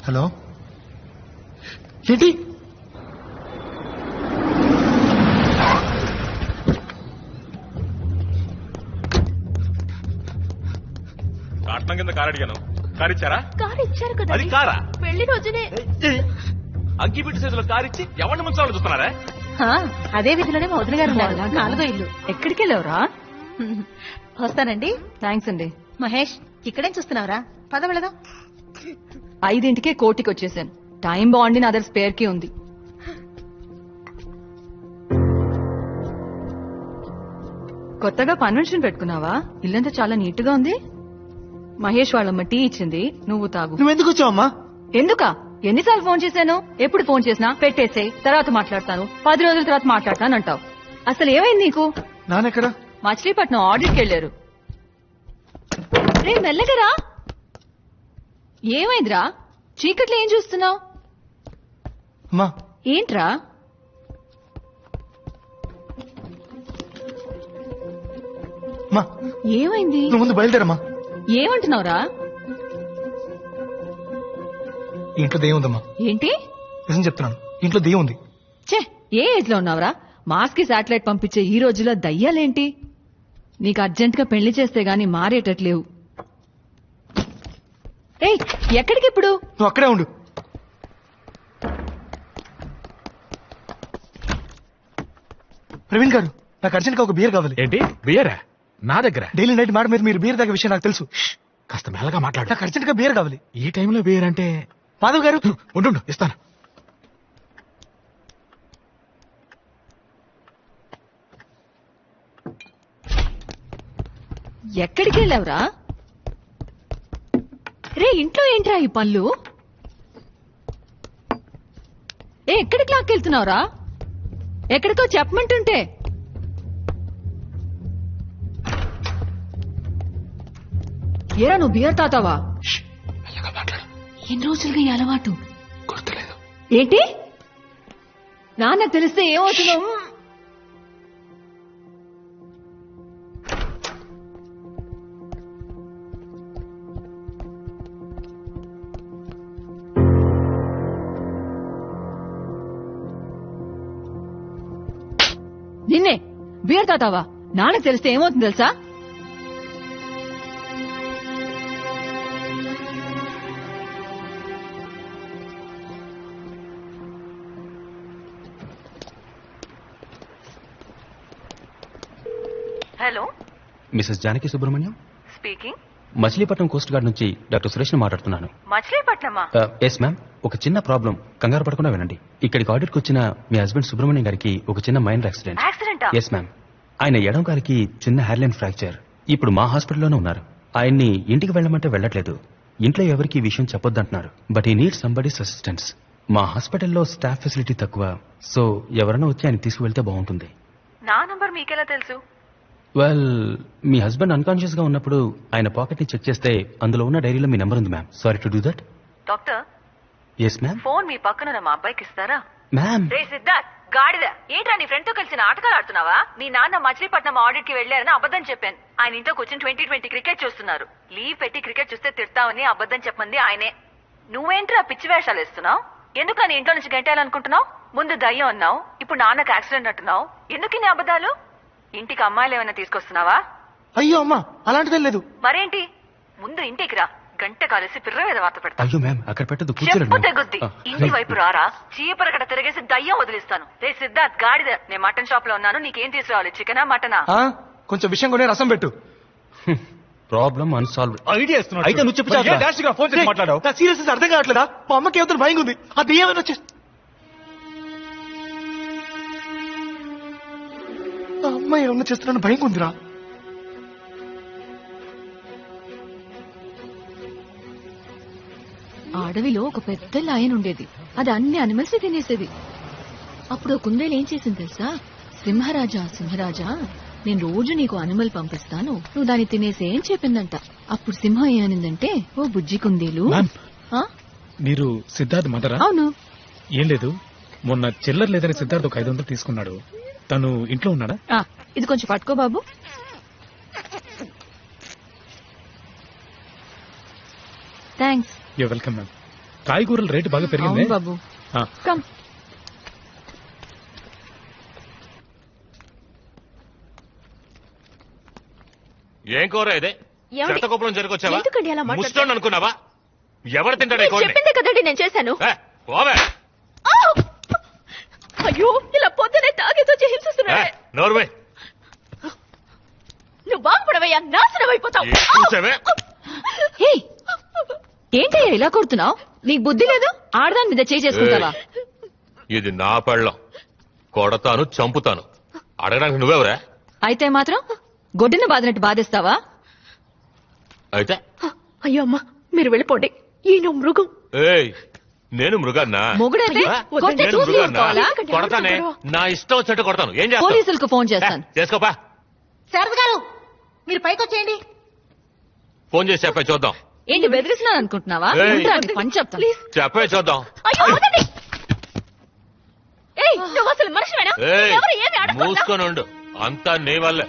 Hello ఏంటి? కాటం కింద car అడిగాను, కారు ఇచ్చారా? కారు ఇచ్చారు కదా. అది కారా? పెళ్లి రోజునే అగ్గిపెట్టి సైజులో కారు ఇచ్చి ఎవరిని ముంచాలని చూస్తున్నారా? అదే విధిలోనే మా వదిన గారు ఉన్నారు. 4వ ఇల్లు. ఎక్కడికి వెళ్ళావురా? వస్తానండి. థ్యాంక్స్ అండి. మహేష్, ఇక్కడేం చూస్తున్నావురా? పద వెళదాం. 5ంటికే కోటికి వచ్చేసాను. టైం బాగుండి నా దగ్గర స్పేర్ కి ఉంది. కొత్తగా కన్వెన్షన్ పెట్టుకున్నావా? ఇల్లంతా చాలా నీట్ గా ఉంది. మహేష్ వాళ్ళమ్మ టీ ఇచ్చింది, నువ్వు తాగు. నువ్వెందుకు వచ్చావమ్మా? ఎందుకా? ఎన్నిసార్లు ఫోన్ చేశాను? ఎప్పుడు ఫోన్ చేసినా పెట్టేసే, తర్వాత మాట్లాడతాను, 10 రోజుల తర్వాత మాట్లాడతాను అంటావు. అసలు ఏమైంది నీకు? నాన్నెక్కడా? మచిలీపట్నం ఆడిట్కి వెళ్ళారు. రే మెల్లగరా. ఏమైందిరా? చీకట్లో ఏం చూస్తున్నావు? అమ్మా ఏంట్రా? అమ్మా ఏమైంది? నువ్వు ముందు బయలుదేరమ్మా. ఏమంటున్నావురా? ఇంట్లో దెయ్యం ఉందమ్మా. ఏంటి? నిజం చెప్తున్నాను, ఇంట్లో దెయ్యం ఉంది. ఛే, ఏ ఏజ్ లో ఉన్నావురా? మాస్ కి శాటిలైట్ పంపించే ఈ రోజుల్లో దయ్యాలేంటి? నీకు అర్జెంట్ గా పెళ్లి చేస్తే గాని మారేటట్లేవు. ఏయ్, ఎక్కడికి ఇప్పుడు? నువ్వు అక్కడే ఉండు. ప్రవీణ్ గారు, నాకు అర్జెంట్ గా ఒక బియర్ కావాలి. ఏంటి బియరా? నా దగ్గర డైలీ నైట్ మాట మీద మీరు బియర్ తాగే విషయం నాకు తెలుసు. కాస్త మెల్లగా మాట్లాడు. నాకు అర్జెంట్ గా బియర్ కావాలి. ఈ టైంలో బియర్ అంటే? మాధవ్ గారు ఉండు, ఇస్తాను. ఎక్కడికి వెళ్ళావురా? రే, ఇంట్లో ఏంట్రా ఈ పళ్ళు? ఎక్కడికి లాక్కెళ్తున్నావురా? ఎక్కడికో చెప్పమంటుంటే. ఏరా, నువ్వు బియర్ తాతావా? మెల్లగా మాట్లాడు. ఎన్ని రోజులుగా ఈ అలవాటు? గుర్తులేదు. ఏంటి? నాన్నకు తెలిస్తే ఏమవుతున్నావు? నిన్నే బియర్ తాతావా? నాన్నకు తెలిస్తే ఏమవుతుంది తెలుసా? Hello, Mrs Janaki Subrahmanyam speaking. Machilipatnam coast guard నుంచి డాక్టర్ సురేష్ ని మాట్లాడుతున్నాను. మచిలీపట్నమా? Yes ma'am. ఒక చిన్న ప్రాబ్లం, కంగారు పడకుండా వినండి. ఇక్కడికి ఆడిట్కి వచ్చిన మీ హస్బెండ్ సుబ్రహ్మణ్యం గారికి ఒక చిన్న మైనర్ యాక్సిడెంట్. యాక్సిడెంటా? Yes ma'am. ఆయన ఎడం గారికి చిన్న హెయిర్లైన్ ఫ్రాక్చర్. ఇప్పుడు మా హాస్పిటల్లోనే ఉన్నారు. ఆయన్ని ఇంటికి వెళ్ళమంటే వెళ్ళట్లేదు. ఇంట్లో ఎవరికి ఈ విషయం చెప్పొద్దంటున్నారు. బట్ ఈ నీడ్ సంబడీస్ అసిస్టెన్స్. మా హాస్పిటల్లో స్టాఫ్ ఫెసిలిటీ తక్కువ, సో ఎవరైనా వచ్చి ఆయన తీసుకువెళ్తే బాగుంటుంది. నా నంబర్ మీకెలా తెలుసు? వెల్, మీ హస్బెండ్ అన్కాన్షియస్ గా ఉన్నప్పుడు ఆయన పాకెట్ ని చెక్ చేస్తే అందులో ఉన్న డైరీలో మీ నెంబర్ ఉంది ma'am. Sorry to do that. Doctor, yes ma'am. Phone మీ పక్కన మా అబ్బాయికి ఇస్తారా? మ్యామ్. రే సిద్ధార్థ్, గాడిద, ఏంట్రా నీ ఫ్రెండ్ తో కలిసి నాటకాలు ఆడుతున్నావా? మీ నాన్న మచిలీపట్నం ఆడిట్ కి వెళ్లారని అబద్ధం చెప్పాను. ఆయన ఇంట్లో కూర్చొని 2020 క్రికెట్ చూస్తున్నారు. లీవ్ పెట్టి క్రికెట్ చూస్తే తిడతావని అబద్ధం చెప్పమంది ఆయనే. నువ్వేంట్రా పిచ్చి వేషాలు వేస్తున్నావు? ఎందుకని ఇంట్లో నుంచి గంటేయాలనుకుంటున్నావు? ముందు దయ్యం అన్నావు, ఇప్పుడు నాన్నకు యాక్సిడెంట్ అంటున్నావు. ఎందుకు నీ అబద్ధాలు? ఇంటికి అమ్మాయిలు ఏమైనా తీసుకొస్తున్నావా? అయ్యో అమ్మా, అలాంటిదే లేదు. మరేంటి? ముందు ఇంటికి రా, గంట కాలేసి పిర్ర మీద వార్త పెడతా. అయ్యో మ్యామ్, అక్కడ పెట్టదు, చెప్పు కూర్చోండి. తెగుద్ది. ఇంటి వైపు రారా, చీపరకట తిరిగేసి దయ్యం వదిలిస్తాను. రే సిద్ధార్థ్, గాడిద, నేను మటన్ షాప్ లో ఉన్నాను. నీకేం తీసుకురావాలి, చికెనా మటనా? కొంచెం విషయం కొనే రసం పెట్టు. Problem unsolved. ఐడియా అయితే నువ్వు చెప్పు చాలు. ఫోన్ చేసి మాట్లాడావు. నా సీరియస్ అర్థం కావట్లేదా? మా అమ్మకి ఏమైనా భయం ఉంది. ఆ దెయ్యం వచ్చే అమ్మాయి ఏమన్నా చేస్తున్నాను భయం ఉందిరా. అడవిలో ఒక పెద్ద లయన్ ఉండేది. అది అన్ని అనిమల్స్ తినేసేది. అప్పుడు కుందేలు ఏం చేసింది తెలుసా? సింహరాజా, నేను రోజు నీకు అనిమల్ పంపిస్తాను, నువ్వు దాన్ని తినేసే అని చెప్పిందంట. అప్పుడు సింహం ఏమనిందంటే, ఓ బుజ్జి కుందేలు. మీరు సిద్ధార్థ్ మదరా? అవును. ఏం లేదు, మొన్న చిల్లర లేదని సిద్ధార్థ్ ఒక 500 తీసుకున్నాడు. తను ఇంట్లో ఉన్నాడా? ఇది కొంచెం పట్టుకో బాబు. థ్యాంక్స్. You welcome ma'am. కాయగూరల రేటు బాగా పెరిగింది అవును బాబు కమ్. ఏం కూర ఇదే ఏమండి? చెత్తకుప్పలం జరగొచ్చావా ఎందుకండి అలా మాట్లాడతారు? ముస్టోన్ అనుకున్నావా? ఎవరు తింటాడు ఈ కూరని? చెప్పిందే కదండి నేను చేశాను. పోవే. అయ్యో ఇలా పొద్దునే తాగేతో హింసిస్తున్నాడే. నోర్వే. నువ్వు బాగుపడవయ్యా, నాశనం అయిపోతావు. చూసావే? ఏయ్, ఏంటయ్యా ఇలా కొడుతున్నావు? నీకు బుద్ధి లేదు? ఆడదాని మీద చేయి చేసుకుంటావా? ఇది నా పెళ్ళం. కొడతాను, చంపుతాను. అడగడానికి నువ్వెవరా? అయితే మాత్రం గొడ్డున బాదినట్టు బాధేస్తావా? అయితే అయ్యో అమ్మా, మీరు వెళ్ళిపోండి. ఈయన మృగం. ఏయ్, నేను మృగాన్నా? మొగుడైతే అయ్యో, కొడితే నేను చూసి మృగాన్నా? ఊరుకోవాలా? కొడతానే, నా ఇష్టం వచ్చినట్టు కొడతాను. ఏం చేస్తావు? పోలీసులకు ఫోన్ చేస్తాను. చేసుకోపా. శారద గారు, మీరు పైకి వచ్చేయండి. ఫోన్ చేసి చెప్పే చూద్దాం. ఏంటి బెదిరిస్తున్నాను అనుకుంటున్నావా? ఏయ్. ఉండురా, నీ పని చెప్తాను. చెప్పే చూద్దాం. అయ్యో వదలండి. ఏయ్, నువ్వు అసలు మనిషివేనా? ఏయ్, ఎవరు ఏమి అడగకుండా? మూసుకొని ఉండు. అంతా నీ వల్లే.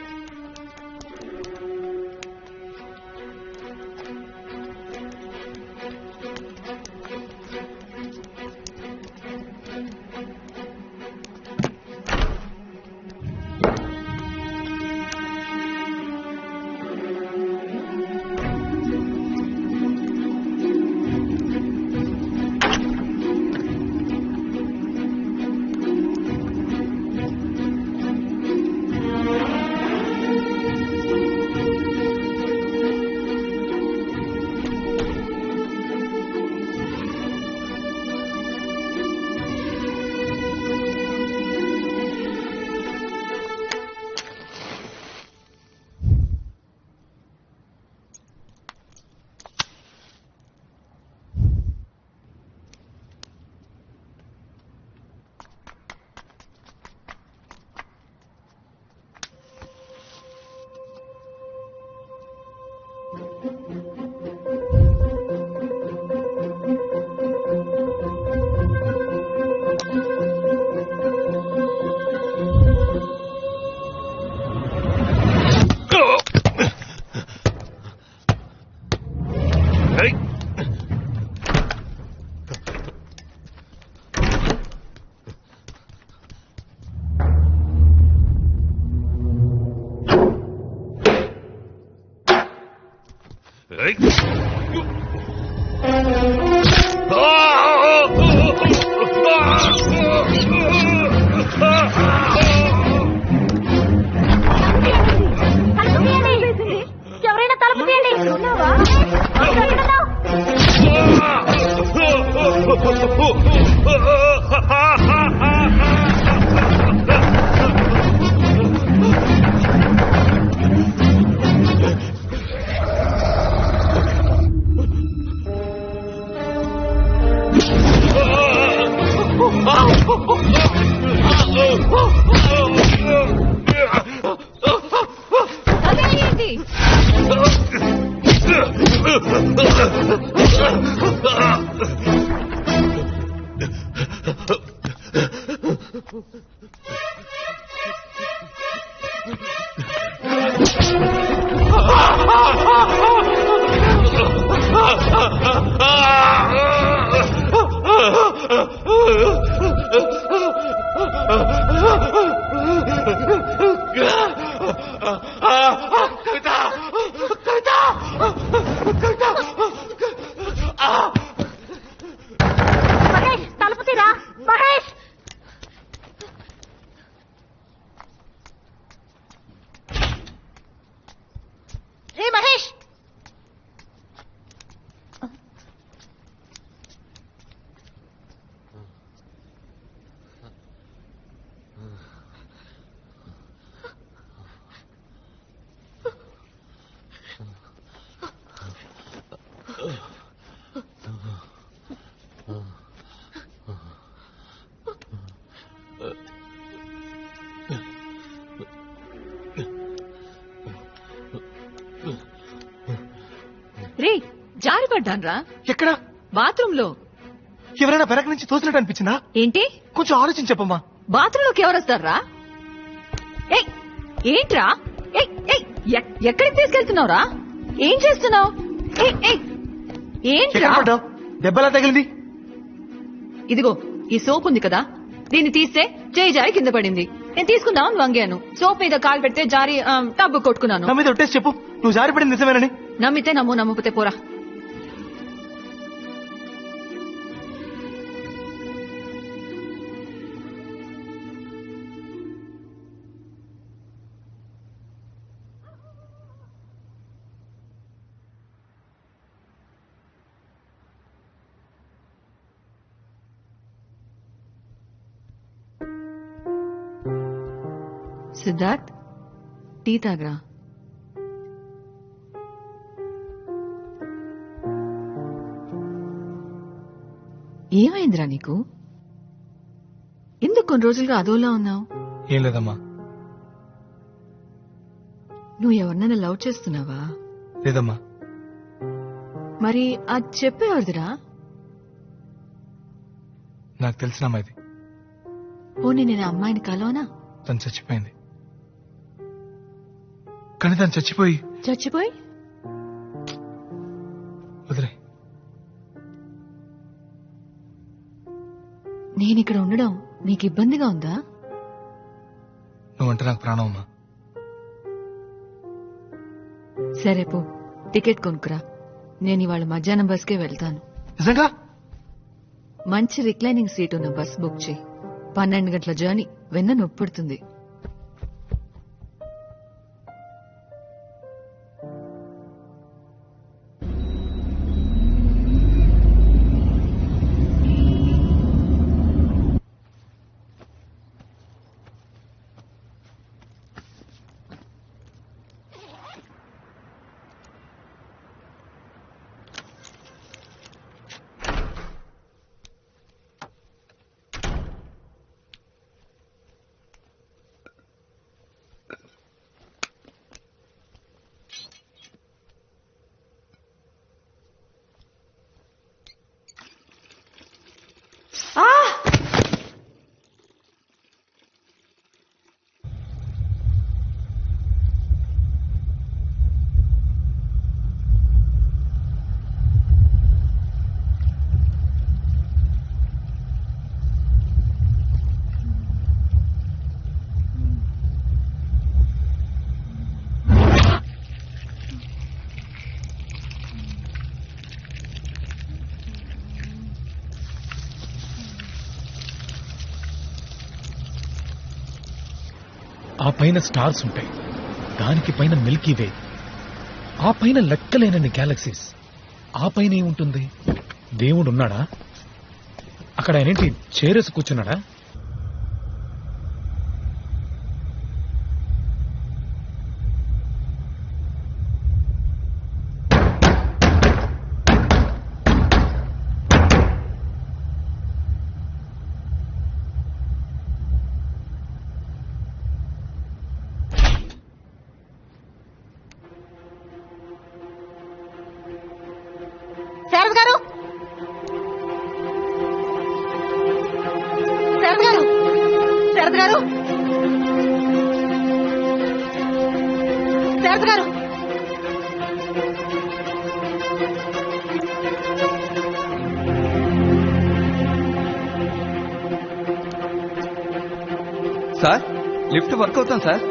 ఎవరైనా తలుపు తీయండి. ఉన్నావా? అదేంటి? మహేష్, తలుపు తీరా. మహేష్, రే మహేష్. రే, జారిపడ్డాన్రా ఎక్కడ? బాత్రూమ్ లో. ఎవరైనా వెనక నుంచి తోసినట్టు అనిపించిందా? ఏంటి? కొంచెం ఆలోచించి చెప్పమ్మా. బాత్రూమ్ లోకి ఎవరొస్తారా? ఏయ్, ఏంట్రా? ఏయ్, ఏయ్, ఎక్కడికి తీసుకెళ్తున్నావురా? ఏం చేస్తున్నావు? ఎక్కడ ఏంట్రా? పడ్డావు? దెబ్బలా తగిలింది. ఇదిగో ఈ సోప్ ఉంది కదా, దీన్ని తీస్తే చేయి జారి కింద పడింది. నేను తీసుకుందామని వంగాను. సోప్ మీద కాలు పెడితే జారి టబ్బు కొట్టుకున్నాను. నా మీద ఒట్టేసి చెప్పు, నువ్వు జారిపడింది నిజమేనని. నమ్మితే నమ్ము, నమ్మకపోతే పోరా. సిద్ధార్థ్, టీ తాగరా. ఏమైందిరా నీకు? ఎందుకు కొన్ని రోజులుగా అదోలా ఉన్నావు? ఏం లేదమ్మా. నువ్వు ఎవరినైనా లవ్ చేస్తున్నావా? లేదమ్మా. మరి అది చెప్పేవాడిదిరా. నాకు తెలిసిన అమ్మాయిది. పోనీ నేను అమ్మాయిని కలవనా? తను చచ్చిపోయింది. కానీ తను చచ్చిపోయి వదిలే. నేనిక్కడ ఉండడం నీకు ఇబ్బందిగా ఉందా? నువ్వంటే నాకు ప్రాణం అమ్మా. సరే పో, టికెట్ కొనుక్కురా. నేను ఇవాళ మధ్యాహ్నం బస్కే వెళ్తాను. నిజంగా? మంచి రిక్లైనింగ్ సీట్ ఉన్న బస్ బుక్ చేయి. 12 గంటల జర్నీ, వెన్న నొప్పుడుతుంది. ఆ పైన స్టార్స్ ఉంటాయి, దానికి పైన మిల్కీ వే, ఆ పైన లెక్కలేనన్ని గ్యాలక్సీస్, ఆ పైన ఏముంటుంది? దేవుడు ఉన్నాడా? అక్కడ ఆయనేంటి చేరేసి కూర్చున్నాడా? శారద గారు, శారద గారు, శారద గారు, శారద గారు. సార్, లిఫ్ట్ వర్క్ అవుతాం సార్.